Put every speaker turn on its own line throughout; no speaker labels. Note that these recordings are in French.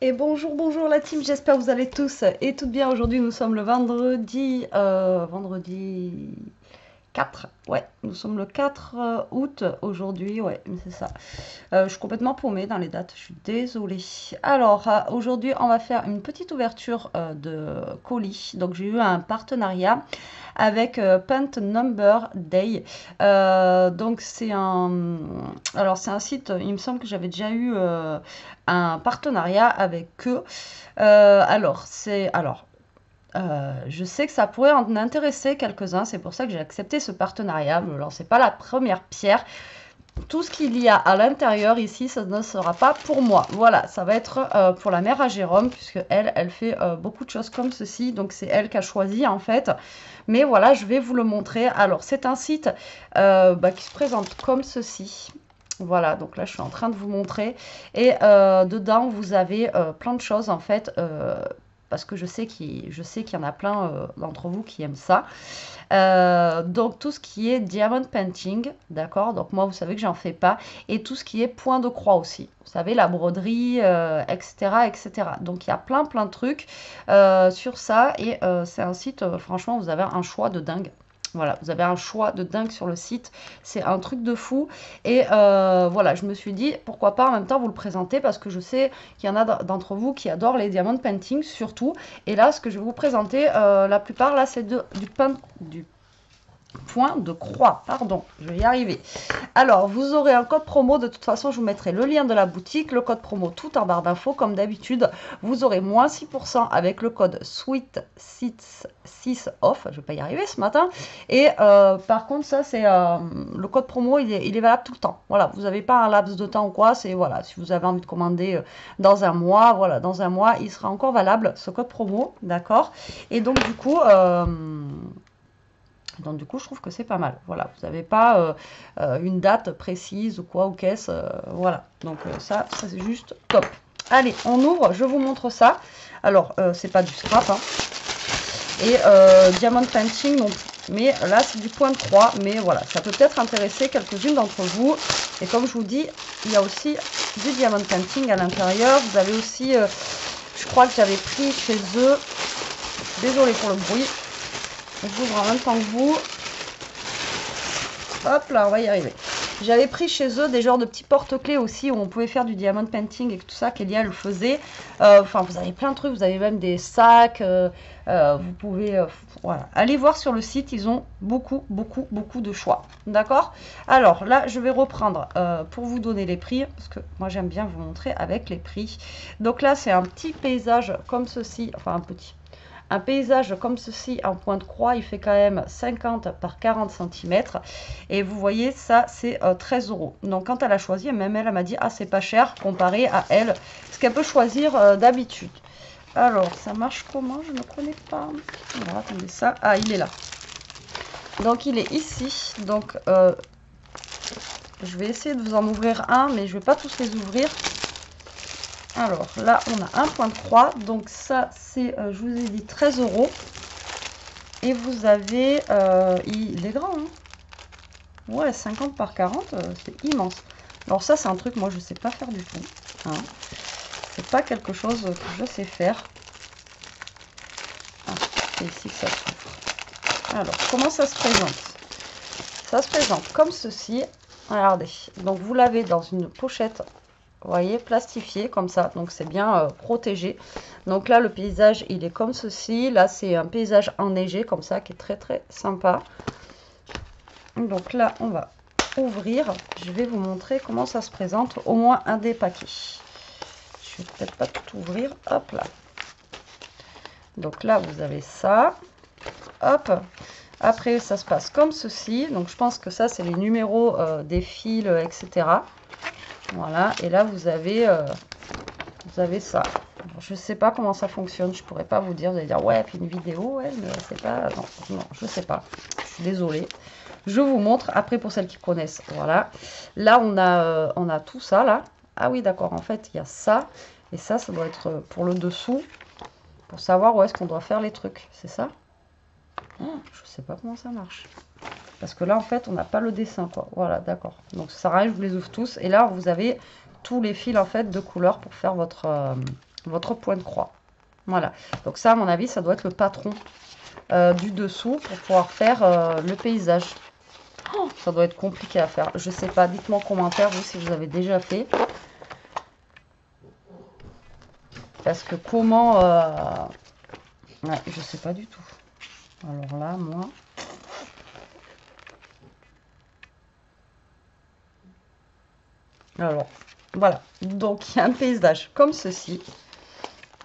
Et bonjour, bonjour la team, j'espère que vous allez tous et toutes bien. Aujourd'hui, nous sommes le vendredi 4. Ouais, nous sommes le 4 août aujourd'hui, ouais, c'est ça. Je suis complètement paumée dans les dates, je suis désolée. Alors, aujourd'hui, on va faire une petite ouverture de colis. Donc, j'ai eu un partenariat avec Pant Number Day. Donc, c'est un site, il me semble que j'avais déjà eu un partenariat avec eux. Je sais que ça pourrait en intéresser quelques-uns, c'est pour ça que j'ai accepté ce partenariat. Ne lancez pas la première pierre. Tout ce qu'il y a à l'intérieur ici, ça ne sera pas pour moi. Voilà, ça va être pour la mère à Jérôme, puisque elle fait beaucoup de choses comme ceci. Donc c'est elle qui a choisi en fait. Mais voilà, je vais vous le montrer. Alors c'est un site qui se présente comme ceci. Voilà, donc là je suis en train de vous montrer. Et dedans, vous avez plein de choses en fait. Parce que je sais qu'il y en a plein d'entre vous qui aiment ça. Donc tout ce qui est diamond painting, d'accord? Donc moi, vous savez que j'en fais pas. Et tout ce qui est point de croix aussi. Vous savez, la broderie, etc., etc. Donc il y a plein de trucs sur ça. Et c'est un site, franchement, vous avez un choix de dingue. Voilà, vous avez un choix de dingue sur le site. C'est un truc de fou. Et voilà, je me suis dit, pourquoi pas en même temps vous le présenter parce que je sais qu'il y en a d'entre vous qui adorent les diamond painting surtout. Et là, ce que je vais vous présenter, la plupart, là, c'est du point de croix, pardon, je vais y arriver. Alors, vous aurez un code promo, de toute façon, je vous mettrai le lien de la boutique, le code promo tout en barre d'infos, comme d'habitude. Vous aurez moins 6% avec le code SWEET6 off, je vais pas y arriver ce matin. Et par contre, ça, c'est le code promo, il est valable tout le temps. Voilà, vous n'avez pas un laps de temps ou quoi, c'est voilà, si vous avez envie de commander dans un mois, voilà, dans un mois, il sera encore valable, ce code promo, d'accord? Et donc, du coup, je trouve que c'est pas mal. Voilà, vous n'avez pas une date précise ou quoi, ou qu'est-ce. Voilà, donc ça c'est juste top. Allez, on ouvre, je vous montre ça. Alors, c'est pas du scrap, hein. Et diamond painting non plus. Mais là, c'est du point de croix. Mais voilà, ça peut peut-être intéresser quelques-unes d'entre vous. Et comme je vous dis, il y a aussi du diamond painting à l'intérieur. Vous avez aussi, je crois que j'avais pris chez eux. Désolée pour le bruit. J'ouvre en même temps que vous. Hop là, on va y arriver. J'avais pris chez eux des genres de petits porte-clés aussi où on pouvait faire du diamond painting et tout ça, Kélia le faisait. Enfin, vous avez plein de trucs, vous avez même des sacs. Vous pouvez, voilà. Allez voir sur le site, ils ont beaucoup de choix. D'accord? Alors là, je vais reprendre pour vous donner les prix, parce que moi j'aime bien vous montrer avec les prix. Donc là, c'est un petit paysage comme ceci, enfin un paysage comme ceci en point de croix, il fait quand même 50 par 40 cm. Et vous voyez, ça, c'est 13 euros. Donc, quand elle a choisi, même elle m'a dit, ah, c'est pas cher comparé à elle, ce qu'elle peut choisir d'habitude. Alors, ça marche comment? Je ne connais pas. Alors, attendez ça. Ah, il est là. Donc, il est ici. Donc, je vais essayer de vous en ouvrir un, mais je ne vais pas tous les ouvrir. Alors là, on a un point de croix. Donc ça, c'est, je vous ai dit, 13 euros. Et vous avez, il est grand, hein. Ouais, 50 par 40, c'est immense. Alors ça, c'est un truc, moi, je ne sais pas faire du tout, hein. C'est pas quelque chose que je sais faire. Ah, c'est ici que ça s'ouvre. Alors, comment ça se présente? Ça se présente comme ceci. Regardez. Donc, vous l'avez dans une pochette. Vous voyez, plastifié comme ça, donc c'est bien protégé. Donc là, le paysage, il est comme ceci. Là, c'est un paysage enneigé comme ça, qui est très sympa. Donc là, on va ouvrir. Je vais vous montrer comment ça se présente, au moins un des paquets. Je vais peut-être pas tout ouvrir. Hop là. Donc là, vous avez ça. Hop. Après, ça se passe comme ceci. Donc je pense que ça, c'est les numéros des fils, etc. Voilà, et là vous avez ça. Alors, je ne sais pas comment ça fonctionne, je ne pourrais pas vous dire. Vous allez dire, ouais, puis une vidéo, ouais, mais c'est pas. Non, je ne sais pas. Je suis désolée. Je vous montre, après pour celles qui connaissent. Voilà. Là, on a tout ça, là. Ah oui, d'accord, en fait, il y a ça. Et ça doit être pour le dessous, pour savoir où est-ce qu'on doit faire les trucs. C'est ça? Je ne sais pas comment ça marche. Parce que là, en fait, on n'a pas le dessin, quoi. Voilà, d'accord. Donc, ça sert à rien, je vous les ouvre tous. Et là, vous avez tous les fils, en fait, de couleurs pour faire votre votre point de croix. Voilà. Donc ça, à mon avis, ça doit être le patron du dessous pour pouvoir faire le paysage. Oh, ça doit être compliqué à faire. Je sais pas. Dites-moi en commentaire, vous, si vous avez déjà fait. Parce que comment... Ouais, je sais pas du tout. Alors là, moi... Alors, voilà. Donc, il y a un paysage comme ceci.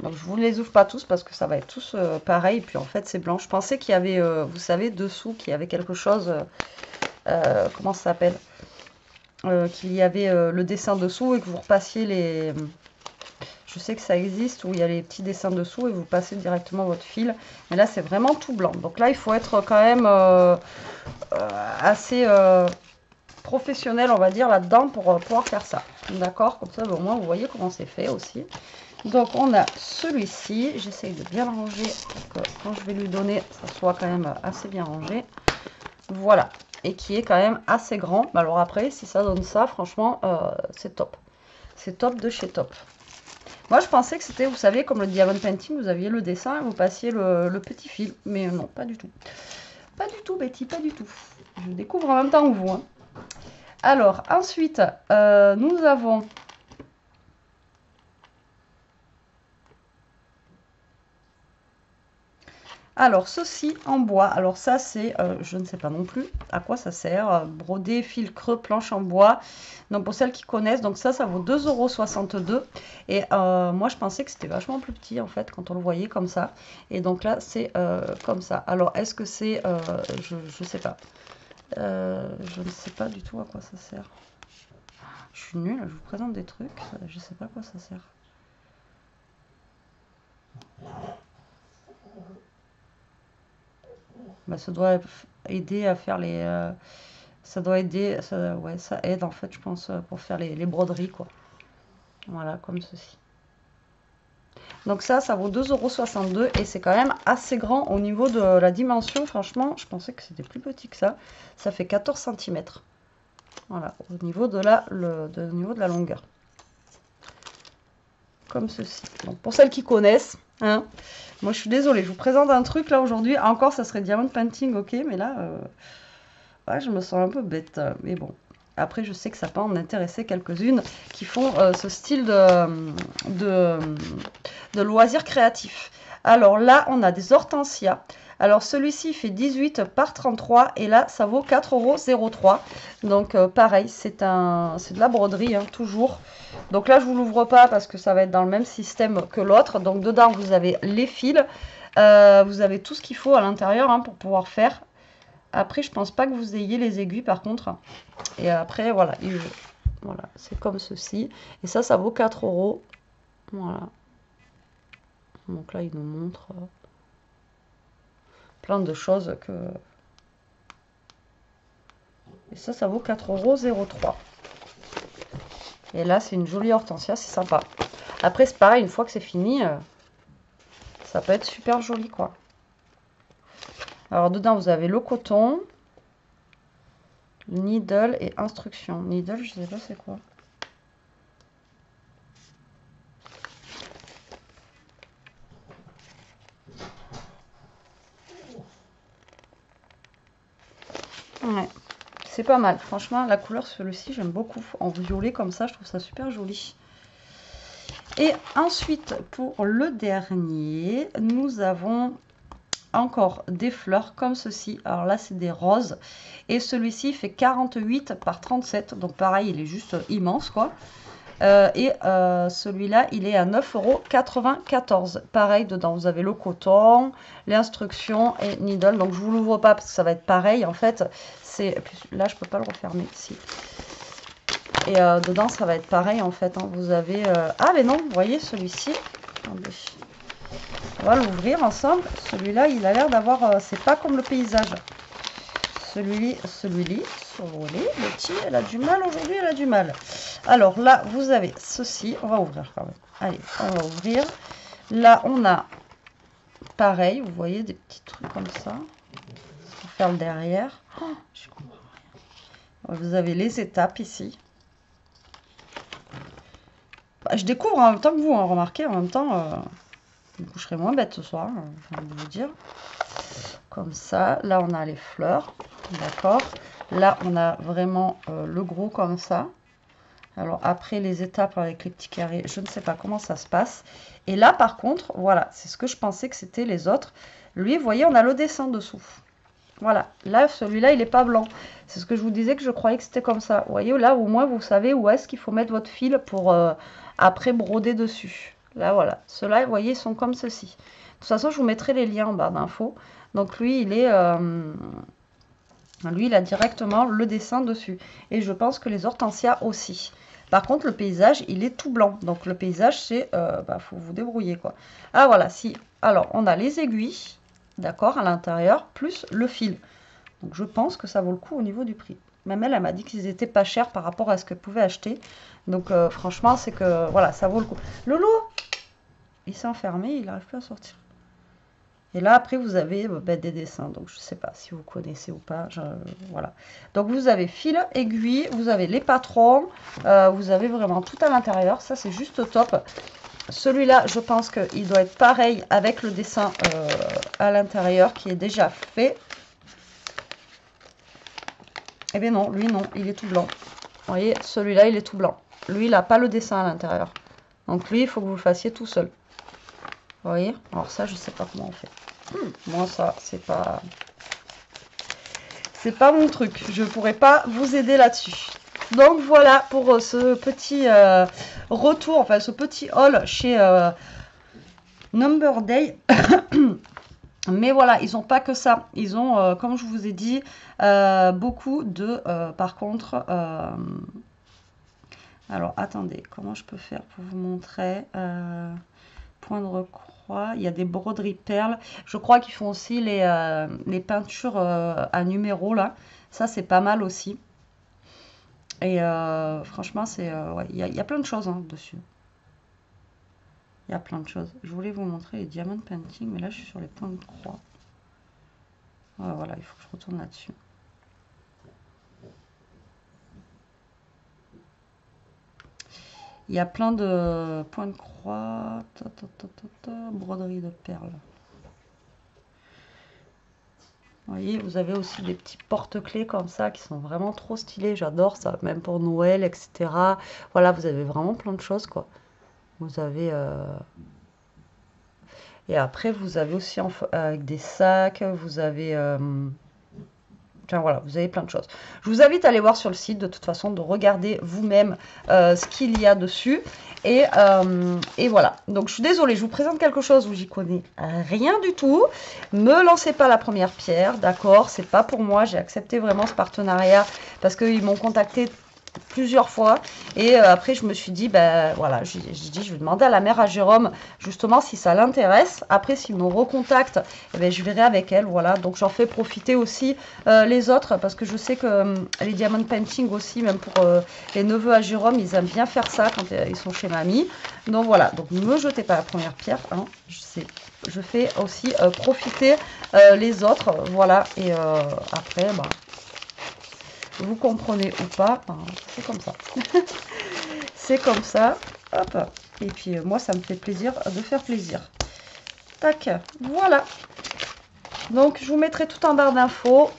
Donc, je vous les ouvre pas tous parce que ça va être tous pareil. Et puis, en fait, c'est blanc. Je pensais qu'il y avait, vous savez, dessous, qu'il y avait quelque chose... comment ça s'appelle qu'il y avait le dessin dessous et que vous repassiez les... Je sais que ça existe où il y a les petits dessins dessous et vous passez directement votre fil. Mais là, c'est vraiment tout blanc. Donc là, il faut être quand même assez professionnel, on va dire, là-dedans pour pouvoir faire ça. D'accord? Comme ça, au moins, vous voyez comment c'est fait aussi. Donc, on a celui-ci. J'essaye de bien le ranger pour que quand je vais lui donner, ça soit quand même assez bien rangé. Voilà. Et qui est quand même assez grand. Alors après, si ça donne ça, franchement, c'est top. C'est top de chez top. Moi, je pensais que c'était, vous savez, comme le diamond painting, vous aviez le dessin et vous passiez le petit fil. Mais non, pas du tout. Pas du tout, Betty, pas du tout. Je découvre en même temps que vous. Hein. Alors, ensuite, nous avons... Alors, ceci en bois. Alors ça, c'est, je ne sais pas non plus à quoi ça sert. Brodé, fil creux, planche en bois. Donc, pour celles qui connaissent, donc ça vaut 2,62 €. Et moi, je pensais que c'était vachement plus petit, en fait, quand on le voyait comme ça. Et donc là, c'est comme ça. Alors, est-ce que c'est... je ne sais pas. Je ne sais pas du tout à quoi ça sert. Je suis nulle, je vous présente des trucs. Je ne sais pas à quoi ça sert. Bah, ça doit aider à faire les... ça doit aider... Ça, ouais, ça aide en fait, je pense, pour faire les broderies, quoi. Voilà, comme ceci. Donc ça vaut 2,62 € et c'est quand même assez grand au niveau de la dimension. Franchement, je pensais que c'était plus petit que ça. Ça fait 14 cm. Voilà, au niveau de la longueur. Comme ceci. Donc pour celles qui connaissent, hein, moi je suis désolée, je vous présente un truc là aujourd'hui. Encore, ça serait diamond painting, ok, mais là, ouais, je me sens un peu bête. Mais bon, après, je sais que ça peut en intéresser quelques-unes qui font ce style de loisirs créatifs. Alors là, on a des hortensias. Alors celui-ci fait 18 par 33 et là, ça vaut 4,03 €. Donc pareil, c'est de la broderie, hein, toujours. Donc là, je vous l'ouvre pas parce que ça va être dans le même système que l'autre. Donc dedans, vous avez les fils. Vous avez tout ce qu'il faut à l'intérieur, hein, pour pouvoir faire. Après, je pense pas que vous ayez les aiguilles par contre. Et après, voilà, voilà, c'est comme ceci. Et ça vaut 4 €. Voilà. Donc là, il nous montre plein de choses que... Et ça vaut 4,03 €. Et là, c'est une jolie hortensia, c'est sympa. Après, c'est pareil, une fois que c'est fini, ça peut être super joli, quoi. Alors, dedans, vous avez le coton, needle et instruction. Needle, je sais pas c'est quoi. Ouais, c'est pas mal. Franchement, la couleur celui-ci, j'aime beaucoup. En violet comme ça, je trouve ça super joli. Et ensuite, pour le dernier, nous avons encore des fleurs comme ceci. Alors là, c'est des roses. Et celui-ci fait 48 par 37. Donc pareil, il est juste immense, quoi. Celui-là, il est à 9,94 €. Pareil, dedans, vous avez le coton, l'instruction et needle. Donc, je vous l'ouvre pas parce que ça va être pareil. En fait, là, je peux pas le refermer ici. Et dedans, ça va être pareil, en fait. Hein. Vous avez... Ah, mais non, vous voyez, celui-ci. Attendez. On va l'ouvrir ensemble. Celui-là, il a l'air d'avoir... c'est pas comme le paysage. Celui-là, le petit, elle a du mal aujourd'hui, elle a du mal. Alors là, vous avez ceci. On va ouvrir quand même. Allez, on va ouvrir. Là, on a pareil, vous voyez, des petits trucs comme ça. Pour faire le derrière. Oh, je comprends rien. Vous avez les étapes ici. Bah, je découvre en même temps que vous, hein, remarquez, en même temps, je me coucherai moins bête ce soir, j'ai envie de vous dire. Comme ça, là on a les fleurs, d'accord. Là on a vraiment le gros comme ça. Alors après les étapes avec les petits carrés, je ne sais pas comment ça se passe. Et là par contre, voilà, c'est ce que je pensais que c'était les autres. Lui, vous voyez, on a le dessin dessous. Voilà, là celui-là il n'est pas blanc. C'est ce que je vous disais que je croyais que c'était comme ça. Vous voyez, là au moins vous savez où est-ce qu'il faut mettre votre fil pour après broder dessus. Là voilà, ceux-là vous voyez ils sont comme ceci. De toute façon je vous mettrai les liens en barre d'infos. Donc lui il est... lui il a directement le dessin dessus. Et je pense que les hortensias aussi. Par contre, le paysage, il est tout blanc. Donc, le paysage, c'est... faut vous débrouiller, quoi. Ah, voilà, si. Alors, on a les aiguilles, d'accord, à l'intérieur, plus le fil. Donc, je pense que ça vaut le coup au niveau du prix. Même elle m'a dit qu'ils étaient pas chers par rapport à ce qu'elle pouvait acheter. Donc, franchement, c'est que... Voilà, ça vaut le coup. Lolo, il s'est enfermé, il n'arrive plus à sortir. Et là, après, vous avez des dessins. Donc, je ne sais pas si vous connaissez ou pas. Voilà. Donc, vous avez fil, aiguille, vous avez les patrons. Vous avez vraiment tout à l'intérieur. Ça, c'est juste top. Celui-là, je pense qu'il doit être pareil avec le dessin à l'intérieur qui est déjà fait. Eh bien non, lui, non. Il est tout blanc. Vous voyez, celui-là, il est tout blanc. Lui, il n'a pas le dessin à l'intérieur. Donc, lui, il faut que vous le fassiez tout seul. Vous voyez? Alors ça, je ne sais pas comment on fait. Moi, ça, c'est pas mon truc. Je ne pourrais pas vous aider là-dessus. Donc, voilà pour ce petit retour, enfin, ce petit haul chez Number Day. Mais voilà, ils n'ont pas que ça. Ils ont, comme je vous ai dit, beaucoup de... par contre... alors, attendez, comment je peux faire pour vous montrer point de croix, il y a des broderies perles. Je crois qu'ils font aussi les peintures à numéros là. Ça c'est pas mal aussi. Et franchement c'est ouais, il y a plein de choses hein, dessus. Il y a plein de choses. Je voulais vous montrer les diamond painting, mais là je suis sur les points de croix. Ouais, voilà, il faut que je retourne là-dessus. Il y a plein de points de croix, broderie de perles. Vous voyez, vous avez aussi des petits porte-clés comme ça qui sont vraiment trop stylés. J'adore ça, même pour Noël, etc. Voilà, vous avez vraiment plein de choses, quoi. Vous avez... Et après, vous avez aussi avec des sacs, vous avez... Enfin voilà, vous avez plein de choses. Je vous invite à aller voir sur le site, de toute façon, de regarder vous-même ce qu'il y a dessus. Et voilà. Donc je suis désolée, je vous présente quelque chose où j'y connais rien du tout. Me lancez pas la première pierre, d'accord? C'est pas pour moi. J'ai accepté vraiment ce partenariat parce qu'ils m'ont contacté plusieurs fois et après je me suis dit ben voilà, j'ai dit je vais demander à la mère à Jérôme justement si ça l'intéresse. Après s'il me recontacte, eh ben, je verrai avec elle, voilà. Donc j'en fais profiter aussi les autres parce que je sais que les diamond painting aussi, même pour les neveux à Jérôme, ils aiment bien faire ça quand ils sont chez mamie. Donc voilà, donc ne me jetez pas la première pierre, hein. Je fais aussi profiter les autres, voilà. Et après bah vous comprenez ou pas, enfin, c'est comme ça. C'est comme ça. Hop. Et puis moi, ça me fait plaisir de faire plaisir. Tac. Voilà. Donc, je vous mettrai tout en barre d'infos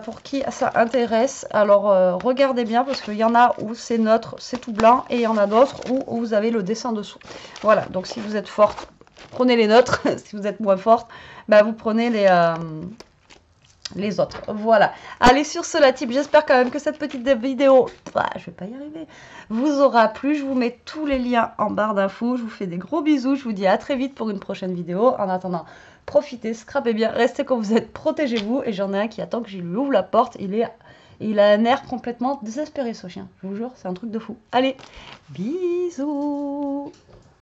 pour qui ça intéresse. Alors, regardez bien parce qu'il y en a où c'est neutre, c'est tout blanc. Et il y en a d'autres où vous avez le dessin dessous. Voilà. Donc, si vous êtes forte, prenez les neutres. Si vous êtes moins forte, bah, vous prenez les autres. Voilà. Allez, sur cela, type, j'espère quand même que cette petite vidéo, je vais pas y arriver, vous aura plu. Je vous mets tous les liens en barre d'infos. Je vous fais des gros bisous. Je vous dis à très vite pour une prochaine vidéo. En attendant, profitez, scrapez bien, restez comme vous êtes, protégez-vous. Et j'en ai un qui attend que je lui ouvre la porte. Il a un air complètement désespéré, ce chien. Je vous jure, c'est un truc de fou. Allez, bisous.